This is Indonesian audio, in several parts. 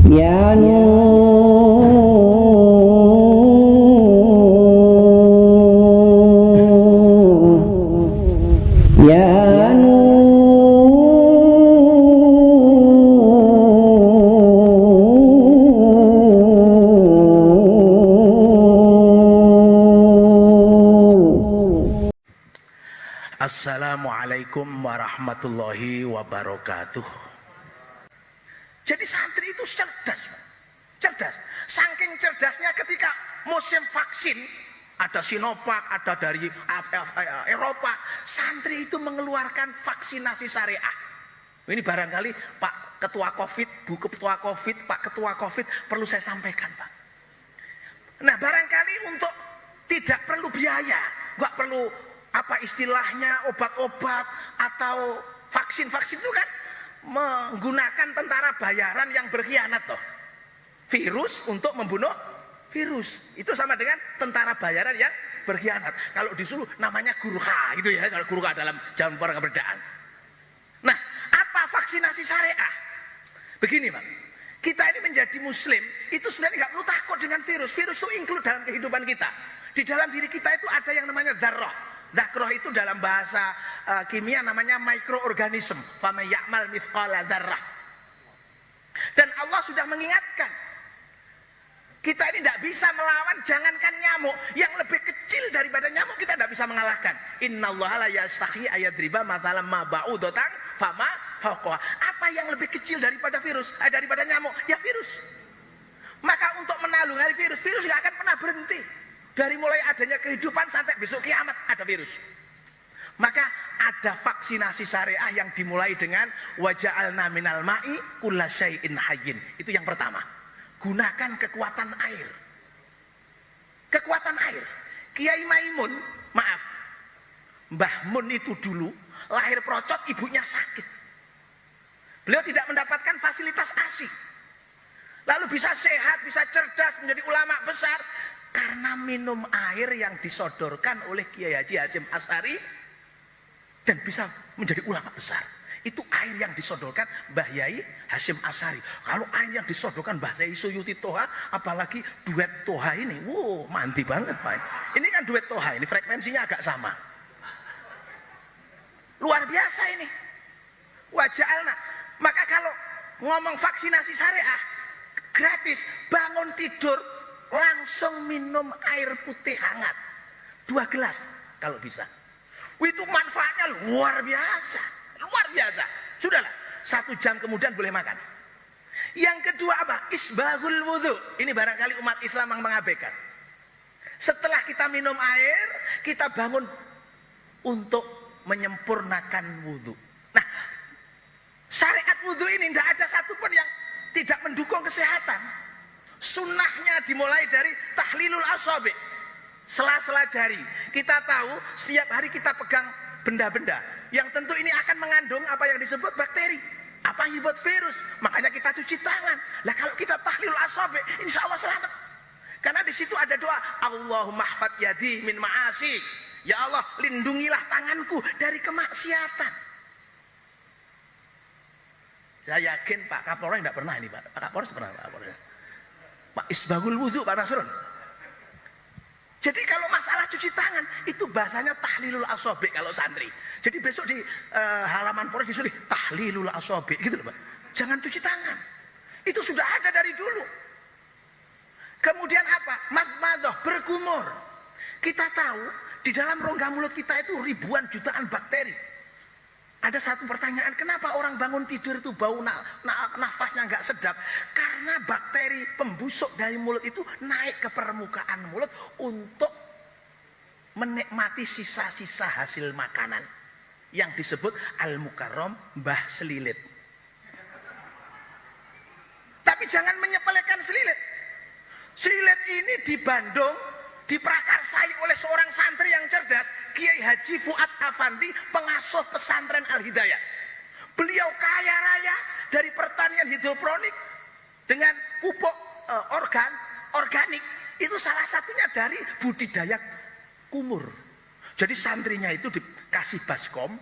Ya Assalamualaikum warahmatullahi wabarakatuh. Jadi santri itu cerdas, cerdas. Saking cerdasnya ketika musim vaksin, ada Sinovac, ada dari Eropa, santri itu mengeluarkan vaksinasi syariah. Ini barangkali Pak Ketua Covid, Bu Ketua Covid, Pak Ketua Covid perlu saya sampaikan, Pak. Nah, barangkali untuk tidak perlu biaya, nggak perlu apa istilahnya obat-obat atau vaksin-vaksin itu kan menggunakan tentara bayaran yang berkhianat toh. Virus untuk membunuh virus. Itu sama dengan tentara bayaran yang berkhianat. Kalau disuruh namanya gurkha gitu ya, kalau gurkha dalam zaman perang kemerdekaan. Nah, apa vaksinasi syariah? Begini, Pak. Kita ini menjadi muslim, itu sebenarnya nggak perlu takut dengan virus. Virus itu include dalam kehidupan kita. Di dalam diri kita itu ada yang namanya dzarrah. Dzarrah itu dalam bahasa kimia namanya mikroorganisme. Fama ya'mal mithqala dzarrah. Dan Allah sudah mengingatkan, kita ini tidak bisa melawan, jangankan nyamuk, yang lebih kecil daripada nyamuk kita tidak bisa mengalahkan. Innallaha la yastahi ayadriba mathalan ma ba'udatan fama fawqaha. Apa yang lebih kecil daripada virus, daripada nyamuk? Ya virus. Maka untuk menanggulangi virus, virus nggak akan pernah berhenti. Dari mulai adanya kehidupan sampai besok kiamat ada virus. Maka ada vaksinasi syariah yang dimulai dengan waja'alna minal ma'i kulla syai'in hayyin. Itu yang pertama. Gunakan kekuatan air. Kekuatan air. Kiai Maimun, maaf, Mbah Mun itu dulu lahir procot, ibunya sakit. Beliau tidak mendapatkan fasilitas ASI. Lalu bisa sehat, bisa cerdas, menjadi ulama besar karena minum air yang disodorkan oleh Kiai Haji Hasyim Asy'ari dan bisa menjadi ulama besar. Itu air yang disodorkan Mbah Yai Hasyim Asy'ari. Kalau air yang disodorkan Mbah Yai Suyuti Toha, apalagi duet Toha ini, wow, mandi banget, Pak. Ini kan duet Toha, ini frekuensinya agak sama. Luar biasa ini. Waja'alna. Maka kalau ngomong vaksinasi syariah gratis, bangun tidur langsung minum air putih hangat 2 gelas kalau bisa. Itu manfaatnya luar biasa, luar biasa. Sudahlah, 1 jam kemudian boleh makan. Yang kedua apa? Isbahul wudhu. Ini barangkali umat Islam yang mengabaikan. Setelah kita minum air, kita bangun untuk menyempurnakan wudhu. Nah, syariat wudhu ini tidak ada satupun yang tidak mendukung kesehatan. Sunnahnya dimulai dari tahlilul asabi, sela-sela jari. Kita tahu setiap hari kita pegang benda-benda yang tentu ini akan mengandung apa yang disebut bakteri, apa yang disebut virus. Makanya kita cuci tangan. Lah kalau kita tahlilul asabi, insya Allah selamat. Karena di situ ada doa, Allahumma hfad yadi min ma'asi. Ya Allah, lindungilah tanganku dari kemaksiatan. Saya yakin Pak Kapolres tidak pernah ini, Pak. Pak Kapolres pernah, Pak Kapolres. Pak Isbahul wudhu, Pak Nasrun. Jadi kalau masalah cuci tangan itu bahasanya tahlilul asabi kalau santri. Jadi besok di halaman Polres disuruh tahlilul asabi gitu loh, Pak. Jangan cuci tangan. Itu sudah ada dari dulu. Kemudian apa? Madmadah, berkumur. Kita tahu di dalam rongga mulut kita itu ribuan jutaan bakteri. Ada satu pertanyaan, kenapa orang bangun tidur itu bau nafasnya nggak sedap? Karena bakteri pembusuk dari mulut itu naik ke permukaan mulut untuk menikmati sisa-sisa hasil makanan yang disebut al-mukarram, mbah selilit. Tapi jangan menyepelekan selilit. Selilit ini di Bandung diprakarsai oleh seorang santri yang cerdas, Kiai Haji Fuad Afandi, pengasuh pesantren Al-Hidayah. Beliau kaya raya dari pertanian hidroponik dengan pupuk organik. Itu salah satunya dari budidaya kumur. Jadi santrinya itu dikasih baskom.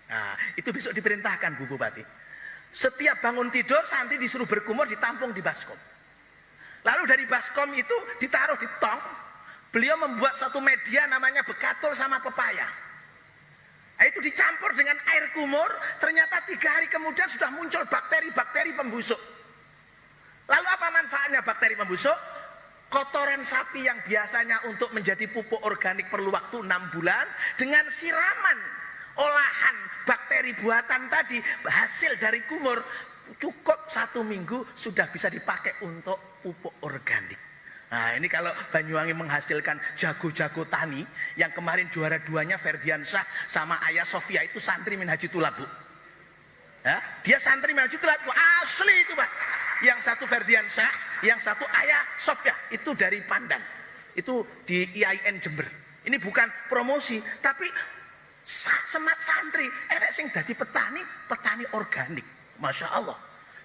Nah, itu besok diperintahkan Bu Bupati. Setiap bangun tidur santri disuruh berkumur, ditampung di baskom. Lalu dari baskom itu ditaruh di tong. Beliau membuat satu media namanya bekatul sama pepaya. Itu dicampur dengan air kumur, ternyata 3 hari kemudian sudah muncul bakteri-bakteri pembusuk. Lalu apa manfaatnya bakteri pembusuk? Kotoran sapi yang biasanya untuk menjadi pupuk organik perlu waktu 6 bulan, dengan siraman olahan bakteri buatan tadi, hasil dari kumur, cukup 1 minggu sudah bisa dipakai untuk pupuk organik. Nah ini kalau Banyuwangi menghasilkan jago-jago tani, yang kemarin juara 2-nya Ferdian Syah sama Ayah Sofia itu santri min Haji Tulabu. Ya, dia santri min Haji Tulabu asli itu Pak. Yang satu Ferdian Syah, yang satu Ayah Sofia itu dari Pandan, itu di IAIN Jember. Ini bukan promosi, tapi semat santri enek sing dadi petani organik, masya Allah.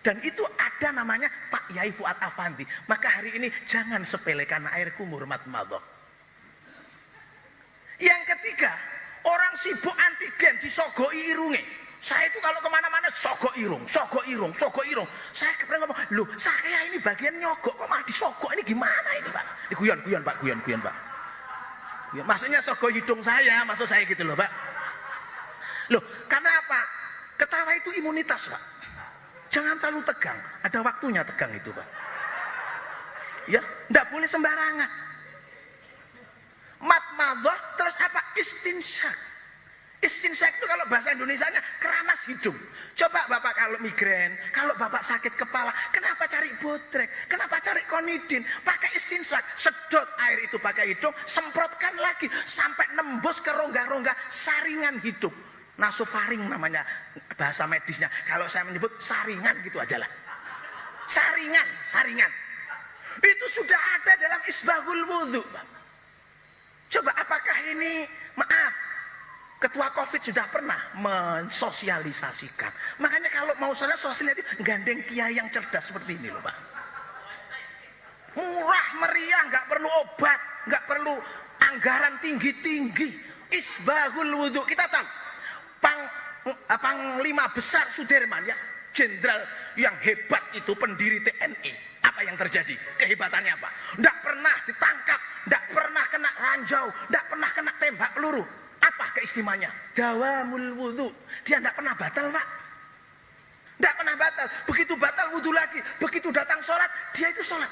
Dan itu ada namanya Pak Yai Fuad Afandi. Maka hari ini jangan sepelekan air kumur matmadah. Yang ketiga, orang sibuk antigen disogoi irunge. Saya itu kalau kemana-mana sogok irung. Saya pernah ngomong, loh saya ini bagian nyogok kok malah disogok, ini gimana ini Pak? Ini guyon Pak. Ya, maksudnya sogok hidung saya, maksud saya gitu loh Pak. Loh karena apa? Ketawa itu imunitas Pak. Jangan terlalu tegang, ada waktunya tegang itu Pak. Ya, enggak boleh sembarangan. Matmadah terus apa? Istinsyak. Istinsyak itu kalau bahasa Indonesianya keramas hidung. Coba Bapak kalau migrain, kalau Bapak sakit kepala, kenapa cari botrek? Kenapa cari konidin? Pakai istinsyak, sedot air itu pakai hidung, semprotkan lagi sampai nembus ke rongga-rongga saringan hidung. Nasofaring namanya bahasa medisnya. Kalau saya menyebut saringan gitu aja lah. Saringan. Itu sudah ada dalam isbahul wudhu. Coba apakah ini, maaf, Ketua Covid sudah pernah mensosialisasikan. Makanya kalau mau sosialisasi, gandeng kiai yang cerdas seperti ini loh Pak. Murah meriah, nggak perlu obat, nggak perlu anggaran tinggi-tinggi. Isbahul wudhu, kita tahu. Panglima besar Sudirman ya, jenderal yang hebat itu, pendiri TNI. Apa yang terjadi? Kehebatannya apa? Tidak pernah ditangkap, tidak pernah kena ranjau, tidak pernah kena tembak peluru. Apa keistimewaannya? Dawamul wudhu. Dia tidak pernah batal Pak. Tidak pernah batal. Begitu batal wudhu lagi, begitu datang sholat, dia itu sholat.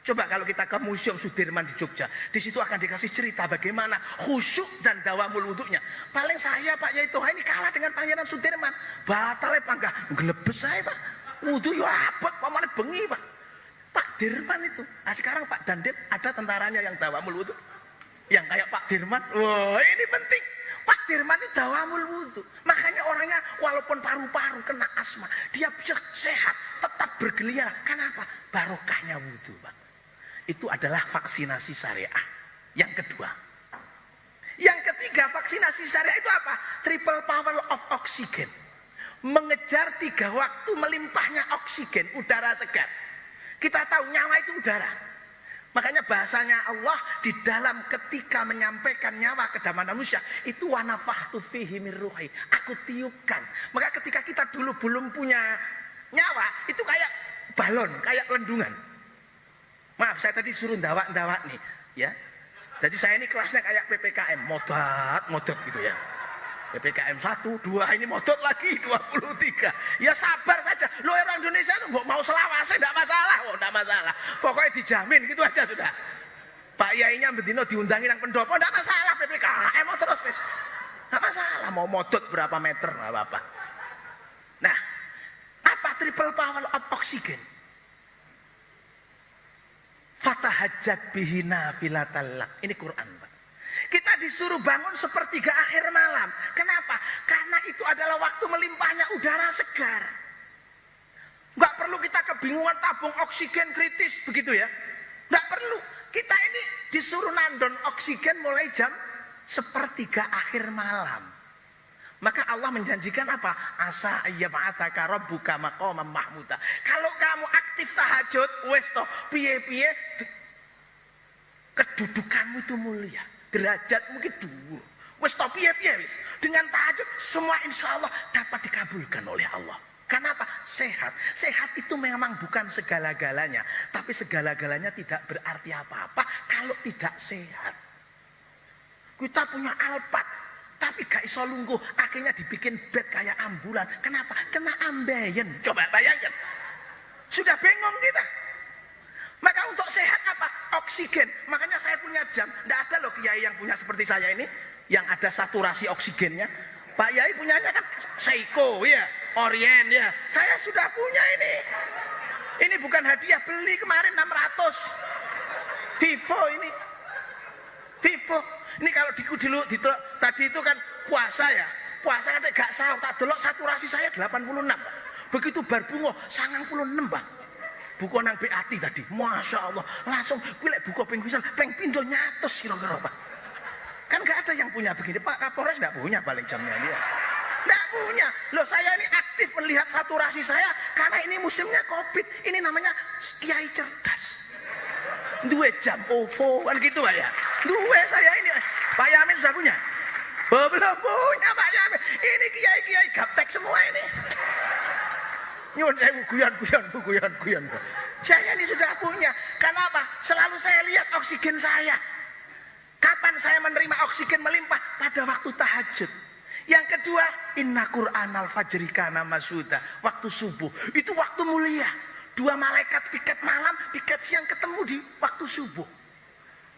Coba kalau kita ke Museum Sudirman di Jogja, di situ akan dikasih cerita bagaimana khusyuk dan dawamul wudhunya. Paling saya Pak Yai Toha ini kalah dengan Pangeran Sudirman. Batalnya Pak, enggak ngelebes saya Pak. Wudhu ya abot, pamane bengi Pak. Pak Dirman itu. Nah sekarang Pak Dandim ada tentaranya yang dawamul wudhu. Yang kayak Pak Dirman, wah ini penting. Pak Dirman itu dawamul wudhu. Makanya orangnya walaupun paru-paru kena asma, dia bisa sehat, tetap bergeliat. Kenapa? Barokahnya wudhu Pak. Itu adalah vaksinasi syariah. Yang kedua. Yang ketiga, vaksinasi syariah itu apa? Triple power of oxygen. Mengejar 3 waktu melimpahnya oksigen, udara segar. Kita tahu nyawa itu udara. Makanya bahasanya Allah di dalam ketika menyampaikan nyawa ke dalam manusia itu wa nafakhtu fihi min ruhi. Aku tiupkan. Maka ketika kita dulu belum punya nyawa, itu kayak balon, kayak lendungan. Maaf, saya tadi suruh ndawak nih, ya. Jadi saya ini kelasnya kayak PPKM, modot gitu ya. PPKM 1, 2, ini modot lagi 23. Ya sabar saja. Lo orang Indonesia itu mau selawase enggak masalah, enggak masalah. Pokoknya dijamin gitu aja sudah. Pak Yainya bendino diundangi nang pendopo enggak masalah PPKM terus wis. Enggak masalah mau modot berapa meter enggak apa-apa. Nah, apa triple power of oxygen? Fatahajjat bihi nafilatal lak. Ini Quran, Pak. Kita disuruh bangun sepertiga akhir malam. Kenapa? Karena itu adalah waktu melimpahnya udara segar. Nggak perlu kita kebingungan tabung oksigen kritis begitu ya. Nggak perlu. Kita ini disuruh nandon oksigen mulai jam sepertiga akhir malam. Maka Allah menjanjikan apa? Asa ayyab'atsaka rabbuka maqaman mahmuda. Kalau kamu aktif tahajud, wes toh piye-piye kedudukanmu itu mulia, derajatmu itu dhuwur. Wes toh piye-piye wis. Dengan tahajud semua insya Allah dapat dikabulkan oleh Allah. Kenapa? Sehat. Sehat itu memang bukan segala-galanya, tapi segala-galanya tidak berarti apa-apa kalau tidak sehat. Kita punya Alphard, tapi gak iso lungguh, akhirnya dibikin bed kayak ambulan. Kenapa? Kena ambeien. Coba bayangkan. Sudah bingung kita. Maka untuk sehat apa? Oksigen. Makanya saya punya jam. Tidak ada loh kiai yang punya seperti saya ini, yang ada saturasi oksigennya. Pak Yai punyanya kan Seiko ya, Orient ya. Saya sudah punya ini. Ini bukan hadiah, beli kemarin 600. Vivo ini. Vivo. Ini kalau tadi itu kan puasa ya. Puasa kan gak sahur, tak delok saturasi saya 86. Begitu bar bunga 96, Pak. Buku nang BAT tadi. Masya Allah. Langsung kuwi lek buka ping pisan, ping pindho nyatus kira-kira, Pak. Kan nggak ada yang punya begini. Pak Kapolres nggak punya paling jamnya dia. Nggak punya. Loh saya ini aktif melihat saturasi saya karena ini musimnya COVID. Ini namanya kiai cerdas. Dua jam OVO kan gitu Pak ya. Dua saya ini. Pak Yamin sudah punya? Belum punya Pak Yamin. Ini kiai-kiai gaptek semua ini. Nyuwun saya guyon. Saya ini sudah punya. Kenapa? Selalu saya lihat oksigen saya. Kapan saya menerima oksigen melimpah? Pada waktu tahajud. Yang kedua, inna Qur'anal fajri kana mashhuda. Waktu subuh. Itu waktu mulia. Dua malaikat piket malam, piket siang ketemu di waktu subuh.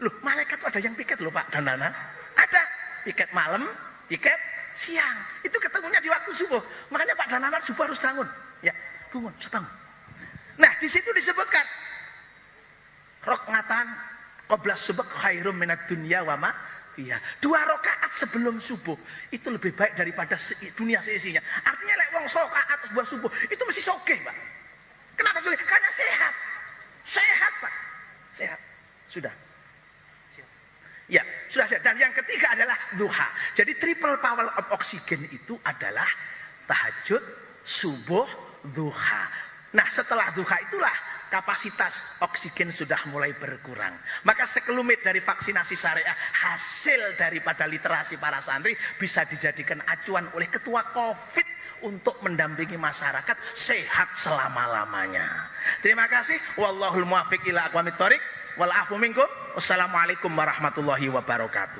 Loh, malaikat ada yang piket loh Pak dan Nana. Ada piket malam, piket siang. Itu ketemunya di waktu subuh. Makanya Pak dan Nana subuh harus bangun. Ya, bangun, sebangun. Nah, di situ disebutkan rokngatan qabla subuh khairum minad dunya wa ma fiha. 2 rakaat sebelum subuh itu lebih baik daripada dunia seisinya. Artinya lek wong rakaat sebuah subuh itu mesti sogeh, Pak. Kenapa sogeh? Karena sehat. Sehat, Pak. Sehat. Sudah. Ya, sudah sehat. Dan yang ketiga adalah duha. Jadi triple power of oksigen itu adalah tahajud, subuh, duha. Nah, setelah duha itulah kapasitas oksigen sudah mulai berkurang. Maka sekelumit dari vaksinasi syariah, hasil daripada literasi para santri bisa dijadikan acuan oleh ketua COVID untuk mendampingi masyarakat sehat selama-lamanya. Terima kasih. Wallahul muwaffiq ila aqwamit thoriq wal afu minkum. Wassalamualaikum warahmatullahi wabarakatuh.